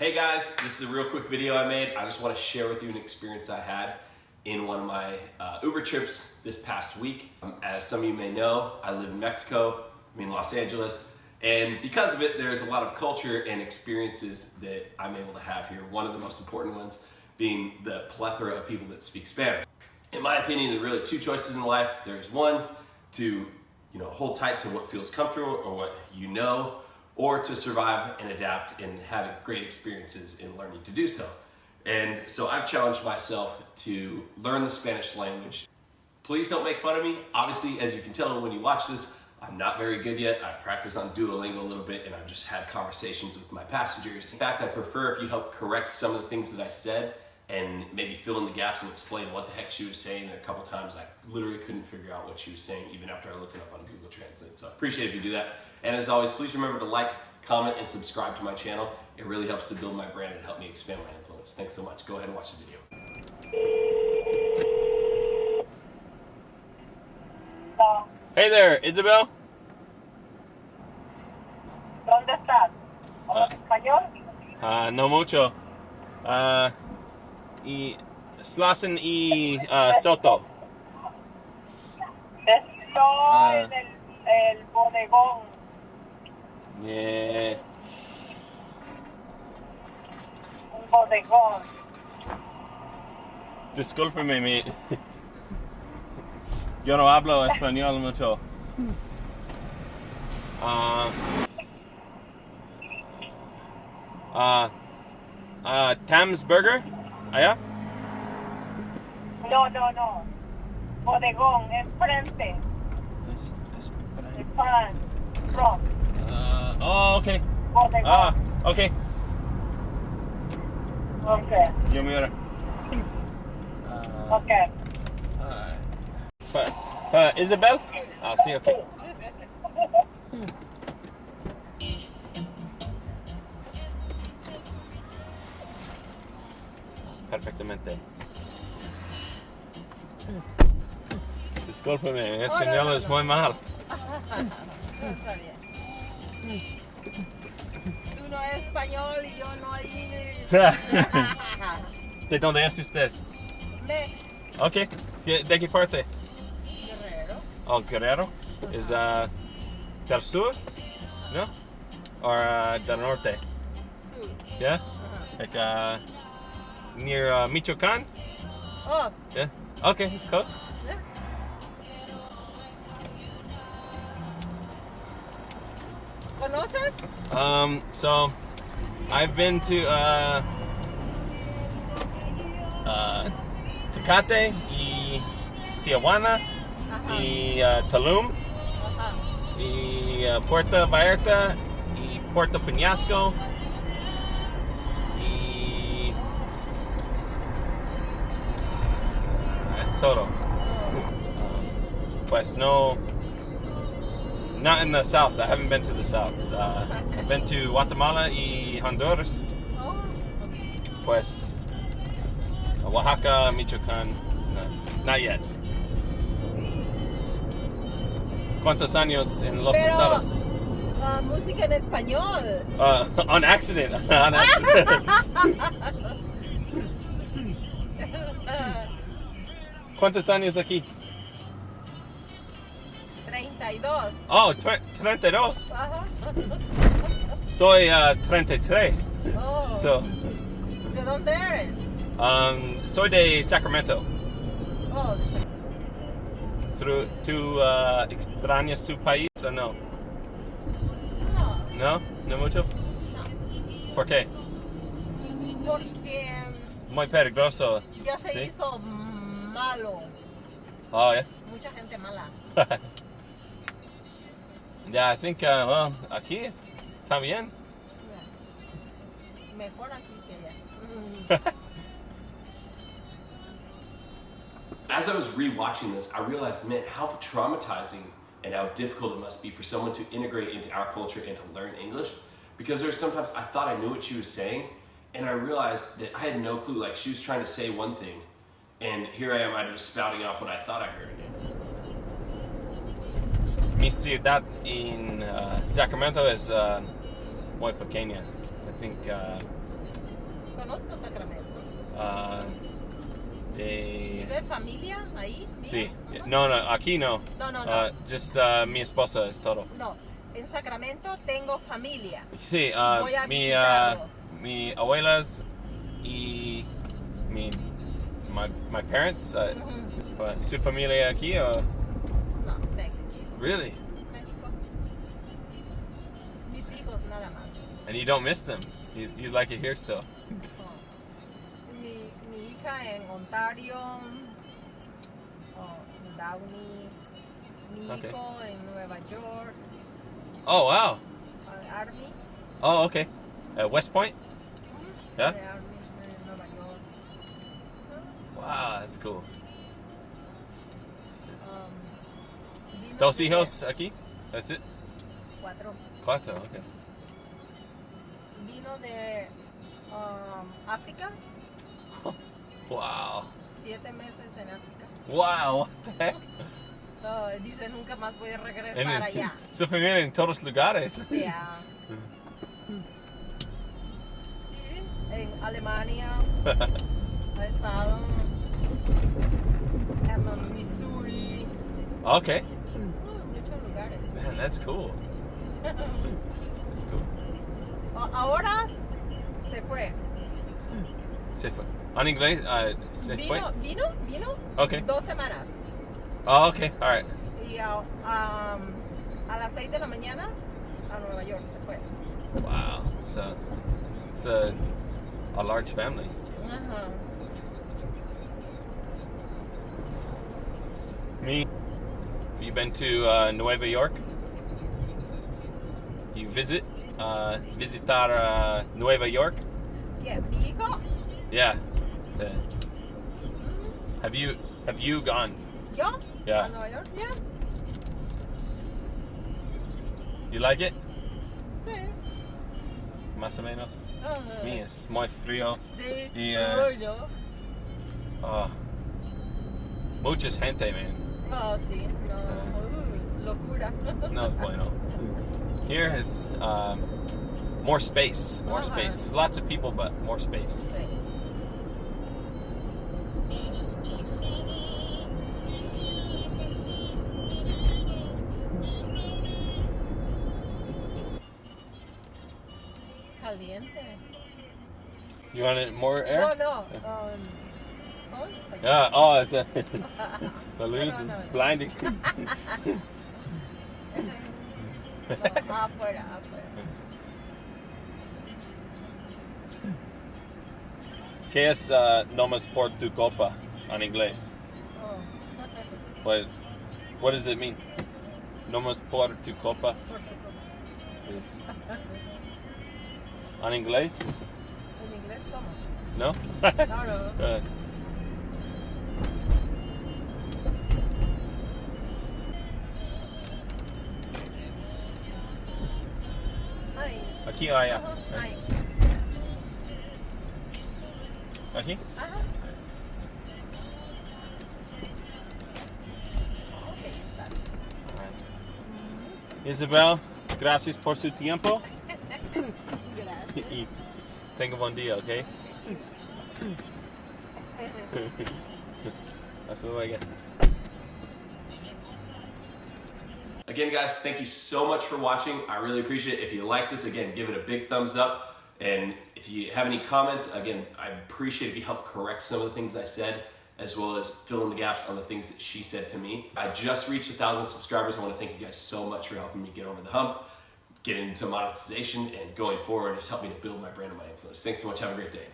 Hey guys, this is a real quick video I made. I just want to share with you an experience I had in one of my Uber trips this past week. As some of you may know, I live in Mexico, Los Angeles, and because of it, there's a lot of culture and experiences that I'm able to have here. One of the most important ones being the plethora of people that speak Spanish. In my opinion, there are really two choices in life. There's one to hold tight to what feels comfortable or what you know, or to survive and adapt and have great experiences in learning to do so. And so I've challenged myself to learn the Spanish language. Please don't make fun of me. Obviously, as you can tell when you watch this, I'm not very good yet. I practice on Duolingo a little bit and I've just had conversations with my passengers. In fact, I prefer if you help correct some of the things that I said and maybe fill in the gaps and explain what the heck she was saying. There are a couple times I literally couldn't figure out what she was saying even after I looked it up on Google Translate. So I appreciate if you do that. And as always, please remember to like, comment, and subscribe to my channel. It really helps to build my brand and help me expand my influence. Thanks so much. Go ahead and watch the video. Hey there, Isabel. ¿Dónde estás? ¿Hablas español? No mucho. Y Slassen y Soto. Estoy en el bodegón. Yeah. Un bodegón. Discúlpeme, yo no hablo español mucho. Tam's Burger? ¿Allá? No. Bodegón, enfrente. Front. Okay. Bodegón. Okay. Okay. Yo mira. Okay. Isabel? Sí, okay. Perfectamente. Discúlpeme, mi español es muy mal. Está bien. Tú no eres español y yo no inglés. ¿De dónde es usted? Mex. Okay. ¿De qué parte? Guerrero. Oh, Guerrero? Is del sur? No? Or del norte? Sur. Yeah? Like near Michoacán? Oh. Yeah. Okay, it's close. Yeah. ¿Conoces? So I've been to Tecate y Tijuana y Tulum y Puerto Vallarta y Puerto Peñasco y es todo. Pues no. Not in the south. I haven't been to the south. I've been to Guatemala y Honduras. Oh. Pues Oaxaca, Michoacán. No, not yet. ¿Cuántos años en los estados? Música en español. On accident. On accident. ¿Cuántos años aquí? 32. Oh, 32. Ajá. Soy 33. Oh. So, ¿De dónde eres? soy de Sacramento. Oh, ¿Tú extrañas su país o no? no. ¿No? ¿No mucho? No. ¿Por qué? Porque Muy peligroso. ya se ¿Sí? hizo malo. Oh, yeah. Mucha gente mala. Yeah, I think, well, aquí está bien. Mejor aquí que allá. As I was rewatching this, I realized, man, how traumatizing and how difficult it must be for someone to integrate into our culture and to learn English. Because there's sometimes I thought I knew what she was saying, and I realized that I had no clue. Like, she was trying to say one thing, and here I am, I'm just spouting off what I thought I heard. Mi ciudad in Sacramento es muy pequeña. I think Conozco Sacramento. ¿Vive familia ahí? Sí. ¿Míos? No, aquí no. No. Just mi esposa es todo. No, en Sacramento tengo familia. Sí, Voy a visitarlos. mi abuelas y my parents. ¿Su familia aquí o? No, México. Really? México. Mis hijos nada más. And you don't miss them? You like it here still? Mi hija en Ontario, Downey, mi Okay. hijo en Nueva York, Oh, wow. Army, Oh, okay. West Point? Yeah? de Army en Nueva York. Wow, that's cool. Vino ¿Dos de- hijos aquí? That's it? 4. Cuatro, okay. Vino de África, Wow. 7 meses en África. Wow, what the heck? No, dice nunca más voy a regresar En allá. su familia en todos lugares. Yeah. Sí, en Alemania ha estado, en Missouri, Okay. muchos lugares. Man, that's cool. That's cool. Ahora se fue. Se fue. ¿En inglés? Se fue? Vino Okay. 2 semanas. Oh, okay. All right. Y a las 6 de la mañana a Nueva York se fue. Wow. So it's a large family. Ajá. Me. You been to Nueva York? You visitar Nueva York? ¿Quién? ¿Mi hijo? Yeah. Have you gone? ¿Yo? Yeah. ¿A Nueva York? Yeah. You like it? Sí. Más o menos. Ajá. Me es muy frío. Sí. Y, Yo. Oh, mucha gente, man. Oh, sí. No. Locura. No es bueno. Here is more space. More Uh-huh. space. There's lots of people, but more space. Sí. Caliente. You want more air? No. Sol. Yeah. Oh, it's a balloons No. is blinding. No, afuera. ¿Qué es nomás por tu copa en inglés? Oh. What does it mean? Nomás por tu copa is en inglés? ¿En inglés cómo? No? No. Ay. Aquí o allá. Ajá, ay. Aquí? Ajá. Ok, está bien. Isabel, gracias por su tiempo Gracias. y tenga buen día, ¿ok? Hasta luego. Again, guys, thank you so much for watching. I really appreciate it. If you like this, again, give it a big thumbs up. And if you have any comments, again, I appreciate if you help correct some of the things I said, as well as fill in the gaps on the things that she said to me. I just reached 1,000 subscribers. I want to thank you guys so much for helping me get over the hump, get into monetization, and going forward, just help me to build my brand and my influence. Thanks so much. Have a great day.